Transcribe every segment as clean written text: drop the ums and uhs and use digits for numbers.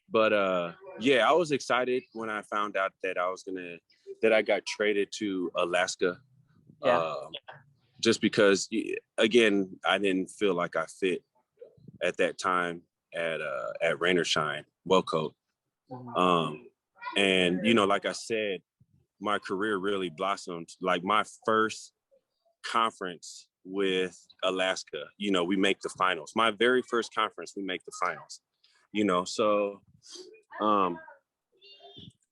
But yeah, I was excited when I found out that I got traded to Alaska. Yeah. Just because, again, I didn't feel like I fit at that time at Rain or Shine, Wellcoat. And like I said, my career really blossomed. Like my first conference with Alaska, we make the finals. My very first conference, we make the finals. So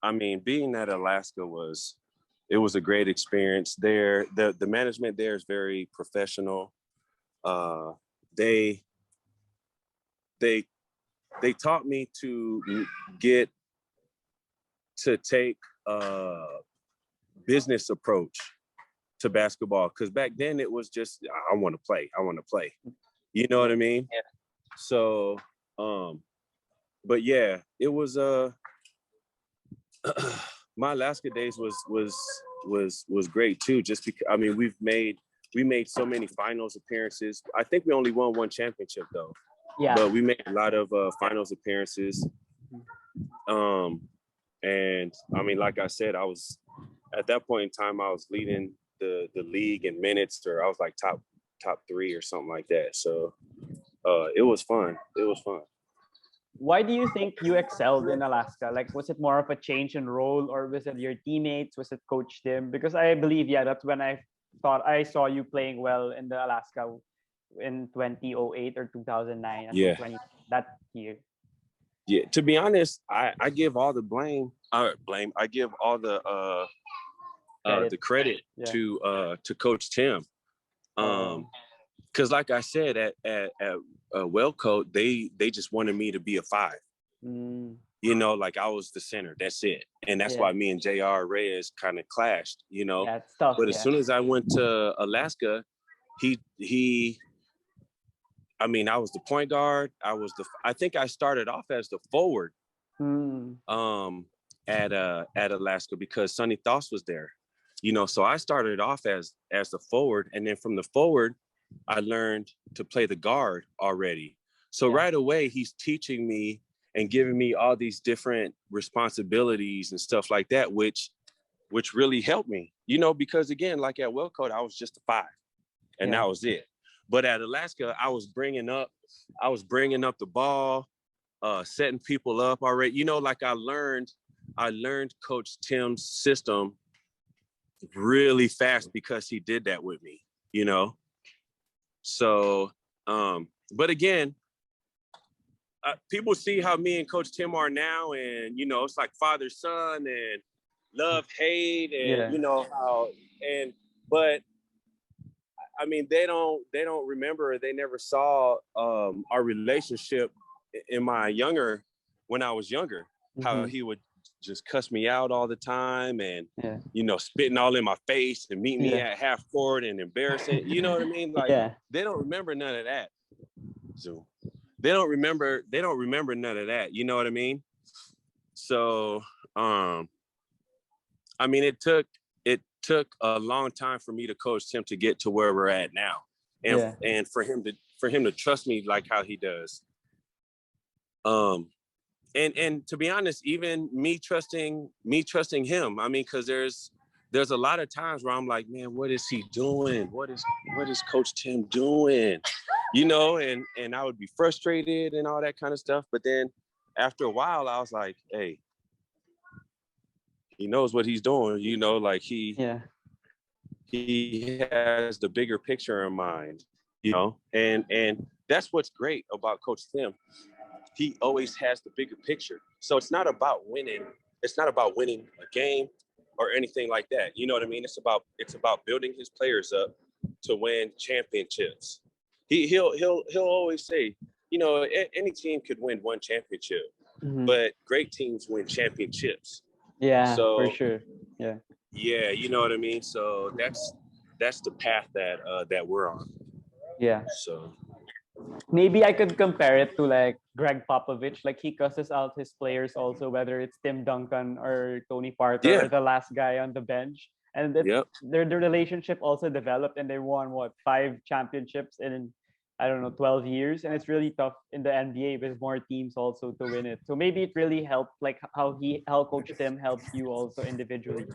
I mean, being at Alaska was a great experience there. The management there is very professional. They taught me to take a business approach to basketball, because back then it was just, I want to play. You know what I mean? Yeah. So, but yeah, it was my Alaska days was great too. Just because, I mean, we made so many finals appearances. I think we only won one championship though. Yeah. But we made a lot of finals appearances. And I mean, like I said, I was at that point in time, I was leading the league in minutes, or I was like top 3 or something like that. So it was fun. Why do you think you excelled in Alaska? Like, was it more of a change in role, or was it your teammates? Was it Coach Tim? Because I believe, that's when I thought I saw you playing well in the Alaska in 2008 or 2009 until 20 that year. Yeah, to be honest, I give all the blame. I give all the credit to Coach Tim. Because like I said, at Wellcoat, they just wanted me to be a 5. Like I was the center. That's it. And that's why me and J.R. Reyes kind of clashed, Yeah, it's tough, But as soon as I went to Alaska, I mean, I was the point guard. I think I started off as the forward at Alaska, because Sonny Thoss was there. So I started off as the forward, and then from the forward, I learned to play the guard already. So right away, he's teaching me and giving me all these different responsibilities and stuff like that, which really helped me, because again, like at Wellcoat, I was just a 5, and that was it. But at Alaska, I was bringing up the ball, setting people up already. Like I learned Coach Tim's system really fast because he did that with me, So, but again, people see how me and Coach Tim are now, and it's like father son and love hate, and but I mean, they don't remember. They never saw our relationship when I was younger, how he would just cuss me out all the time, and spitting all in my face and meet me at half court and embarrassing. You know what I mean? Like they don't remember none of that. So they don't remember none of that. You know what I mean? So I mean, it took a long time for me to coach Tim to get to where we're at now, and for him to trust me like how he does. And to be honest, even me trusting him. I mean, because there's a lot of times where I'm like, man, what is he doing? What is Coach Tim doing? And I would be frustrated and all that kind of stuff. But then after a while, I was like, hey, he knows what he's doing, like he has the bigger picture in mind, and that's what's great about Coach Tim. He always has the bigger picture. So it's not about winning. It's not about winning a game or anything like that. You know what I mean? It's about building his players up to win championships. He'll always say, any team could win one championship, but great teams win championships. Yeah, so, for sure. Yeah. Yeah, you know what I mean? So that's the path that we're on. Yeah. So maybe I could compare it to like Greg Popovich. Like he cusses out his players also, whether it's Tim Duncan or Tony Parker or the last guy on the bench. And their relationship also developed, and they won 5 championships in I don't know, 12 years, and it's really tough in the NBA with more teams also to win it. So maybe it really helped, like how Coach Tim helped you also individually.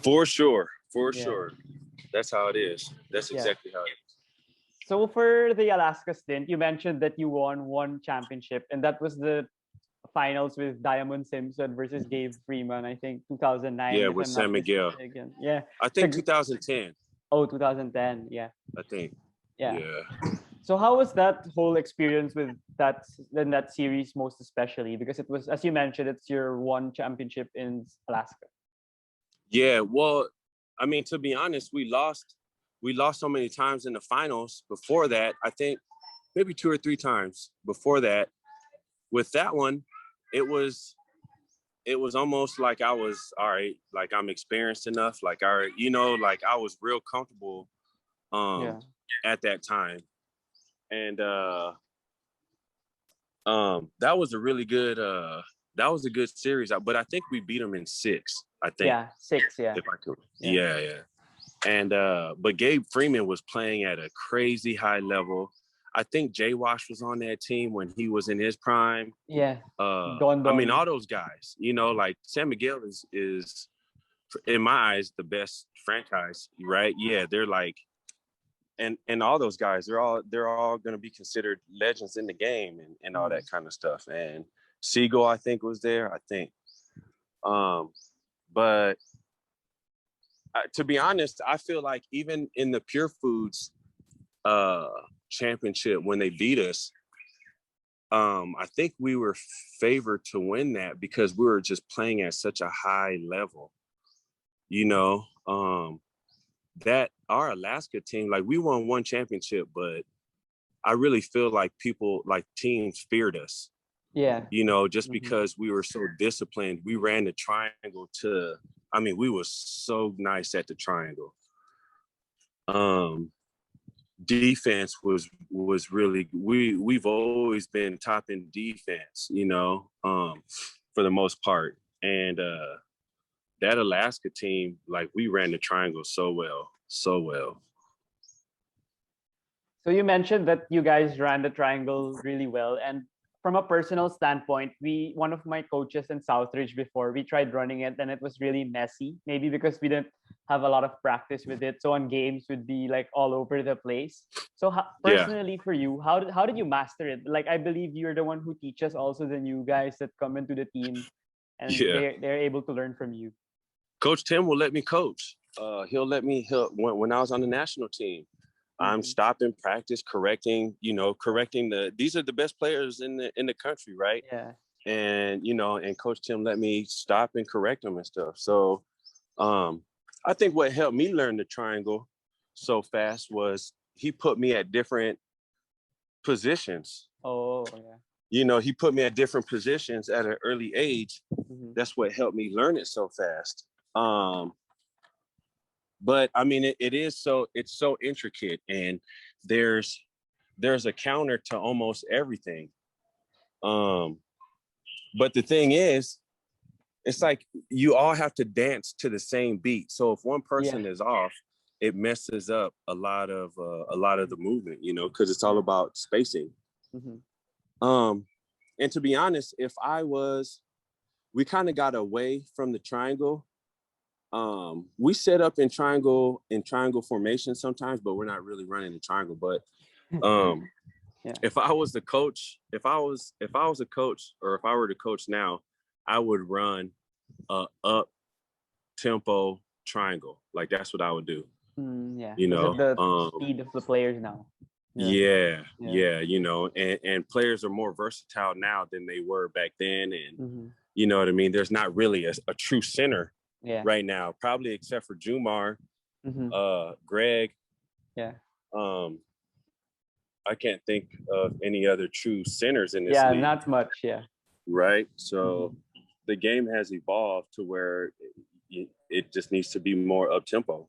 For sure, for Yeah. sure. That's how it is. That's Yeah. exactly how it is. So for the Alaska stint, you mentioned that you won one championship, and that was the finals with Diamond Simpson versus Gabe Freeman, I think 2009, Yeah, if with I'm not San Miguel. mistaken. Yeah. I think 2010. Oh, 2010. Yeah. I think. Yeah. Yeah. So how was that whole experience with that series most especially? Because it was, as you mentioned, it's your one championship in Alaska. Yeah. Well, I mean, to be honest, we lost so many times in the finals before that. I think maybe 2 or 3 times before that. With that one, it was almost like I was all right, like I'm experienced enough, like like I was real comfortable at that time. And that was a really good series, but I think we beat them in 6. I think. Yeah, 6. Yeah. If I could. Yeah. And but Gabe Freeman was playing at a crazy high level. I think Jay Wash was on that team when he was in his prime. Yeah. I mean, all those guys, like San Miguel is in my eyes the best franchise, right? Yeah, they're like, and all those guys, they're all going to be considered legends in the game and all that kind of stuff. And Siegel, I think, was there. I think, but to be honest, I feel like even in the Pure Foods championship when they beat us, I think we were favored to win that because we were just playing at such a high level. That our Alaska team, like we won one championship, but I really feel like teams feared us. Yeah. Just because we were so disciplined. We ran the triangle we were so nice at the triangle. Defense was really, we've always been top in defense, for the most part. And that Alaska team, like we ran the triangle so well. So you mentioned that you guys ran the triangle really well. And from a personal standpoint, one of my coaches in Southridge before, we tried running it and it was really messy. Maybe because we didn't have a lot of practice with it. So on games would be like all over the place. So personally for you, how did you master it? Like, I believe you're the one who teaches also the new guys that come into the team, and they're able to learn from you. Coach Tim will let me coach. He'll let me when I was on the national team. I'm stopping practice, correcting these are the best players in the country, right? Yeah. And and Coach Tim let me stop and correct them and stuff. So I think what helped me learn the triangle so fast was he put me at different positions. Oh, yeah. He put me at different positions at an early age. That's what helped me learn it so fast. But I mean, it's so intricate, and there's a counter to almost everything. But the thing is, it's like you all have to dance to the same beat. So if one person is off, it messes up a lot of the movement, because it's all about spacing. And to be honest, we kind of got away from the triangle. We set up in triangle formation sometimes, but we're not really running the triangle. But if I was the coach, if I was a coach, or if I were the coach now, I would run a up tempo triangle. Like that's what I would do. The speed of the players now. Yeah. And players are more versatile now than they were back then. And you know what I mean? There's not really a true center right now, probably except for Jumar, Greg. Yeah. I can't think of any other true centers in this league. Yeah, not much. Yeah. Right. So the game has evolved to where it just needs to be more up tempo.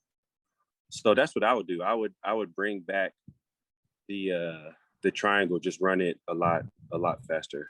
So that's what I would do. I would bring back the triangle, just run it a lot faster.